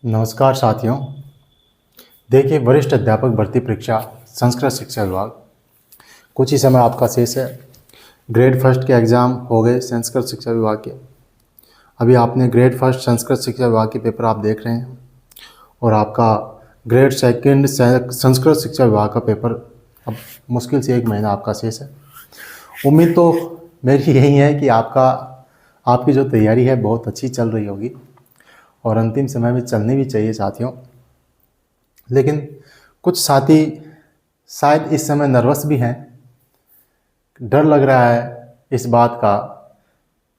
नमस्कार साथियों। देखिए, वरिष्ठ अध्यापक भर्ती परीक्षा संस्कृत शिक्षा विभाग कुछ ही समय आपका शेष है। ग्रेड फर्स्ट के एग्ज़ाम हो गए संस्कृत शिक्षा विभाग के। अभी आपने ग्रेड फर्स्ट संस्कृत शिक्षा विभाग के पेपर आप देख रहे हैं और आपका ग्रेड सेकंड संस्कृत शिक्षा विभाग का पेपर अब मुश्किल से 1 महीना आपका शेष है। उम्मीद तो मेरी यही है कि आपकी जो तैयारी है बहुत अच्छी चल रही होगी और अंतिम समय में चलनी भी चाहिए साथियों। लेकिन कुछ साथी शायद इस समय नर्वस भी हैं, डर लग रहा है इस बात का।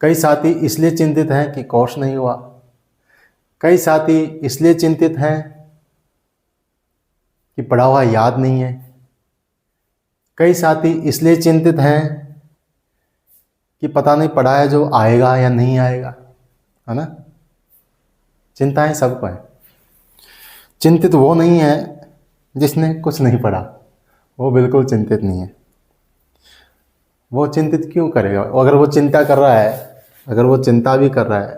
कई साथी इसलिए चिंतित हैं कि कोर्स नहीं हुआ, कई साथी इसलिए चिंतित हैं कि पढ़ा हुआ याद नहीं है, कई साथी इसलिए चिंतित हैं कि पता नहीं पढ़ा है जो आएगा या नहीं आएगा, है ना। चिंताएं सबको हैं। चिंतित वो नहीं है जिसने कुछ नहीं पढ़ा, वो बिल्कुल चिंतित नहीं है। वो चिंतित क्यों करेगा? अगर वो चिंता कर रहा है, अगर वो चिंता भी कर रहा है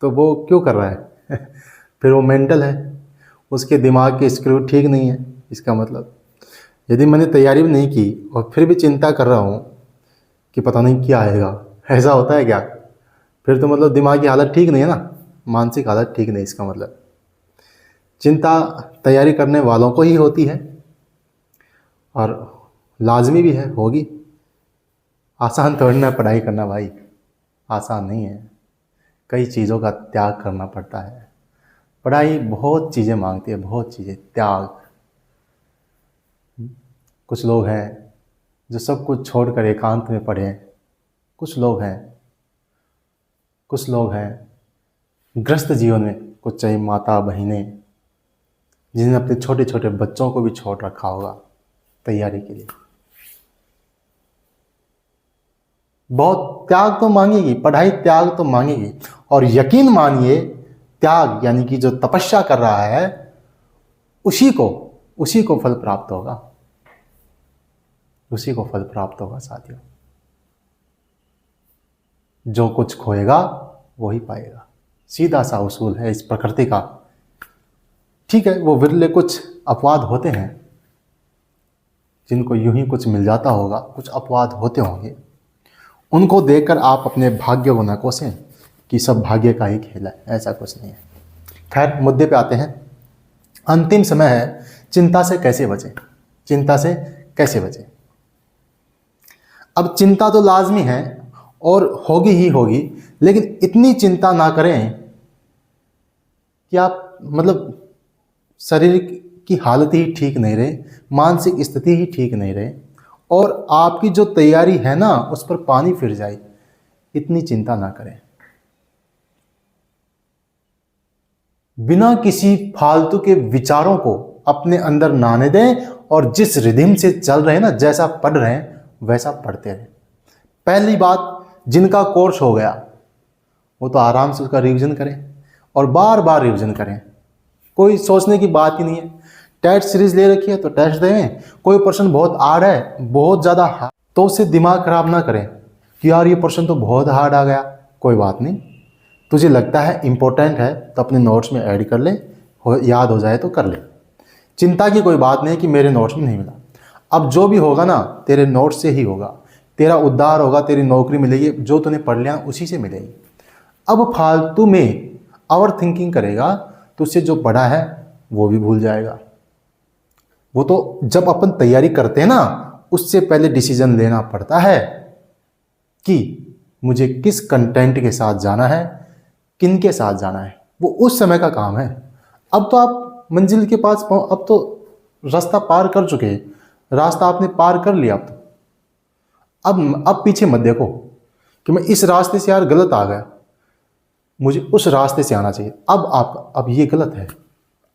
तो वो क्यों कर रहा है? फिर वो मेंटल है, उसके दिमाग के स्क्रू ठीक नहीं है। इसका मतलब यदि मैंने तैयारी भी नहीं की और फिर भी चिंता कर रहा हूँ कि पता नहीं क्या आएगा, ऐसा होता है क्या? फिर तो मतलब दिमाग की हालत ठीक नहीं है ना, मानसिक हालत ठीक नहीं। इसका मतलब चिंता तैयारी करने वालों को ही होती है और लाजमी भी है, होगी। आसान थोड़ी ना पढ़ाई करना भाई, आसान नहीं है। कई चीज़ों का त्याग करना पड़ता है। पढ़ाई बहुत चीज़ें मांगती है, बहुत चीज़ें, त्याग। कुछ लोग हैं जो सब कुछ छोड़कर एकांत में पढ़े, कुछ लोग हैं ग्रस्त जीवन में, कुछ चाहिए माता बहनें जिन्हें अपने छोटे छोटे बच्चों को भी छोड़ रखा होगा तैयारी के लिए। बहुत त्याग तो मांगेगी पढ़ाई, त्याग तो मांगेगी। और यकीन मानिए, त्याग यानी कि जो तपस्या कर रहा है उसी को फल प्राप्त होगा, उसी को फल प्राप्त होगा साथियों। जो कुछ खोएगा वही पाएगा, सीधा सा उसूल है इस प्रकृति का। ठीक है, वो विरले कुछ अपवाद होते हैं जिनको यूं ही कुछ मिल जाता होगा, कुछ अपवाद होते होंगे। उनको देखकर आप अपने भाग्य को न कोसें कि सब भाग्य का ही खेल है, ऐसा कुछ नहीं है। खैर, मुद्दे पे आते हैं। अंतिम समय है, चिंता से कैसे बचें? चिंता से कैसे बचें? अब चिंता तो लाजमी है और होगी ही होगी, लेकिन इतनी चिंता ना करें कि आप मतलब शरीर की हालत ही ठीक नहीं रहे, मानसिक स्थिति ही ठीक नहीं रहे और आपकी जो तैयारी है ना उस पर पानी फिर जाए। इतनी चिंता ना करें। बिना किसी फालतू के विचारों को अपने अंदर ना आने दें और जिस रिधिम से चल रहे हैं ना, जैसा पढ़ रहे हैं वैसा पढ़ते रहें। पहली बात, जिनका कोर्स हो गया वो तो आराम से उसका रिवीजन करें और बार बार रिवीजन करें। कोई सोचने की बात ही नहीं है। टेस्ट सीरीज ले रखी है तो टेस्ट दें। कोई प्रश्न बहुत हार्ड है, बहुत ज़्यादा हार्ड, तो उससे दिमाग खराब ना करें कि यार ये प्रश्न तो बहुत हार्ड आ गया। कोई बात नहीं, तुझे लगता है इंपॉर्टेंट है तो अपने नोट्स में ऐड कर ले, याद हो जाए तो कर ले। चिंता की कोई बात नहीं कि मेरे नोट्स में नहीं मिला। अब जो भी होगा ना तेरे नोट्स से ही होगा, तेरा उद्धार होगा, तेरी नौकरी मिलेगी, जो तूने पढ़ लिया उसी से मिलेगी। अब फालतू में ओवर थिंकिंग करेगा तो उससे जो पढ़ा है वो भी भूल जाएगा। वो तो जब अपन तैयारी करते हैं ना उससे पहले डिसीजन लेना पड़ता है कि मुझे किस कंटेंट के साथ जाना है, किन के साथ जाना है। वो उस समय का काम है। अब तो आप मंजिल के पास अब तो रास्ता पार कर चुके हैं, रास्ता आपने पार कर लिया। अब पीछे मत देखो कि मैं इस रास्ते से यार गलत आ गया, मुझे उस रास्ते से आना चाहिए। अब ये गलत है।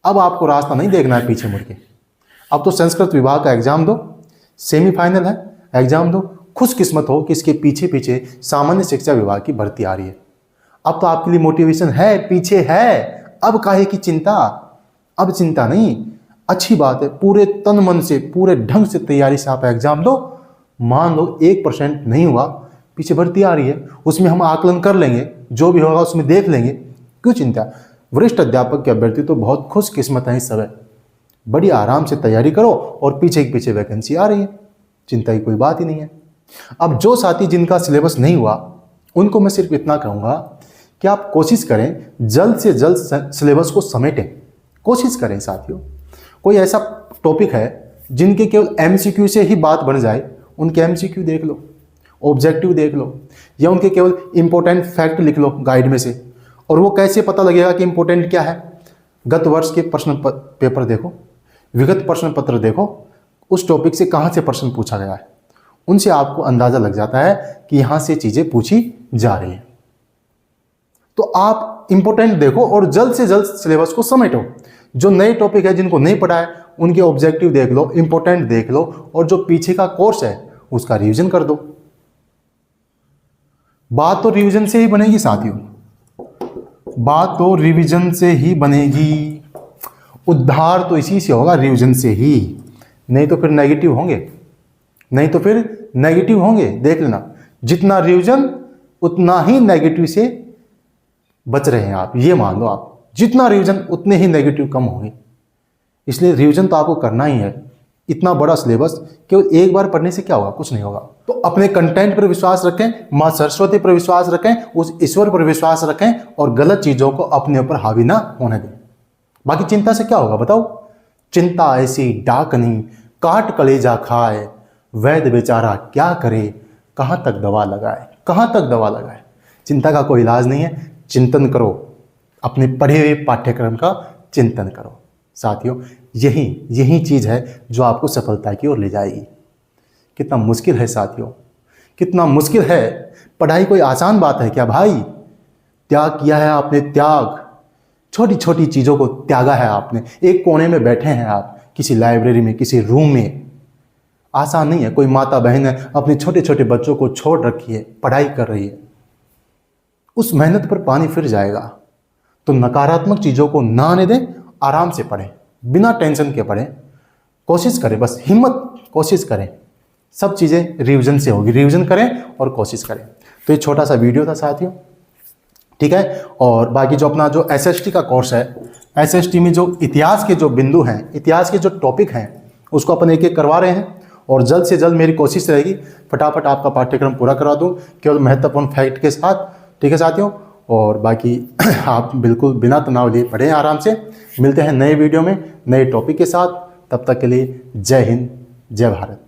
अब आपको रास्ता नहीं देखना है पीछे मुड़ के। अब तो संस्कृत विभाग का एग्जाम दो, सेमीफाइनल है, एग्जाम दो। खुशकिस्मत हो कि इसके पीछे पीछे सामान्य शिक्षा विभाग की भर्ती आ रही है। अब तो आपके लिए मोटिवेशन है, पीछे है। अब काहे की चिंता? अब चिंता नहीं, अच्छी बात है। पूरे तन मन से, पूरे ढंग से तैयारी से आप एग्जाम दो। मान लो 1% नहीं हुआ, पीछे भर्ती आ रही है, उसमें हम आकलन कर लेंगे, जो भी होगा उसमें देख लेंगे। क्यों चिंता? वरिष्ठ अध्यापक के अभ्यर्थी तो बहुत खुशकिस्मत हैं इस समय। बड़ी आराम से तैयारी करो और पीछे के पीछे वैकेंसी आ रही है, चिंता की कोई बात ही नहीं है। अब जो साथी जिनका सिलेबस नहीं हुआ उनको मैं सिर्फ इतना कहूँगा कि आप कोशिश करें जल्द से जल्द सिलेबस को समेटें, कोशिश करें साथियों। कोई ऐसा टॉपिक है जिनके केवल एमसीक्यू से ही बात बन जाए, उनके एमसीक्यू देख लो, ऑब्जेक्टिव देख लो, या उनके केवल इंपॉर्टेंट फैक्ट लिख लो गाइड में से। और वो कैसे पता लगेगा कि इंपॉर्टेंट क्या है? गत वर्ष के प्रश्न पेपर देखो, विगत प्रश्न पत्र देखो, उस टॉपिक से कहाँ से प्रश्न पूछा गया है, उनसे आपको अंदाजा लग जाता है कि यहाँ से चीज़ें पूछी जा रही हैं। तो आप इंपॉर्टेंट देखो और जल्द से जल्द सिलेबस को समेटो। जो नए टॉपिक है जिनको नहीं पढ़ा है उनके ऑब्जेक्टिव देख लो, इंपॉर्टेंट देख लो, और जो पीछे का कोर्स है उसका रिवीजन कर दो। बात तो रिवीजन से ही बनेगी साथियों, बात तो रिवीजन से ही बनेगी। उद्धार तो इसी से होगा, रिवीजन से ही। नहीं तो फिर नेगेटिव होंगे, नहीं तो फिर नेगेटिव होंगे। देख लेना, जितना रिवीजन उतना ही नेगेटिव से बच रहे हैं आप, ये मान लो आप। जितना रिवीजन उतने ही नेगेटिव कम होंगे। इसलिए रिवीजन तो आपको करना ही है। इतना बड़ा सिलेबस केवल एक बार पढ़ने से क्या होगा? कुछ नहीं होगा। तो अपने कंटेंट पर विश्वास रखें, माँ सरस्वती पर विश्वास रखें, उस ईश्वर पर विश्वास रखें, और गलत चीज़ों को अपने ऊपर हावी ना होने दें। बाकी चिंता से क्या होगा बताओ? चिंता ऐसी डाकनी काट कलेजा खाए, वैद्य बेचारा क्या करे, कहाँ तक दवा लगाए, कहाँ तक दवा लगाए। चिंता का कोई इलाज नहीं है। चिंतन करो, अपने पढ़े हुए पाठ्यक्रम का चिंतन करो साथियों। यही चीज़ है जो आपको सफलता की ओर ले जाएगी। कितना मुश्किल है साथियों, कितना मुश्किल है। पढ़ाई कोई आसान बात है क्या भाई? त्याग किया है आपने, त्याग। छोटी छोटी चीज़ों को त्यागा है आपने। एक कोने में बैठे हैं आप, किसी लाइब्रेरी में, किसी रूम में। आसान नहीं है। कोई माता बहन है, अपने छोटे छोटे बच्चों को छोड़ रखी है, पढ़ाई कर रही है। उस मेहनत पर पानी फिर जाएगा। तो नकारात्मक चीज़ों को ना आने दें, आराम से पढ़ें, बिना टेंशन के पढ़ें। कोशिश करें, बस हिम्मत, कोशिश करें। सब चीज़ें रिवीजन से होगी। रिवीजन करें और कोशिश करें। तो ये छोटा सा वीडियो था साथियों, ठीक है। और बाकी जो अपना जो एसएसटी का कोर्स है, एसएसटी में जो इतिहास के जो बिंदु हैं, इतिहास के जो टॉपिक हैं, उसको अपन एक एक करवा रहे हैं। और जल्द से जल्द मेरी कोशिश रहेगी फटाफट आपका पाठ्यक्रम पूरा करा दूँ, केवल महत्वपूर्ण फैक्ट के साथ, ठीक है साथियों। और बाकी आप बिल्कुल बिना तनाव लिए पढ़ें आराम से। मिलते हैं नए वीडियो में नए टॉपिक के साथ। तब तक के लिए जय हिंद, जय भारत।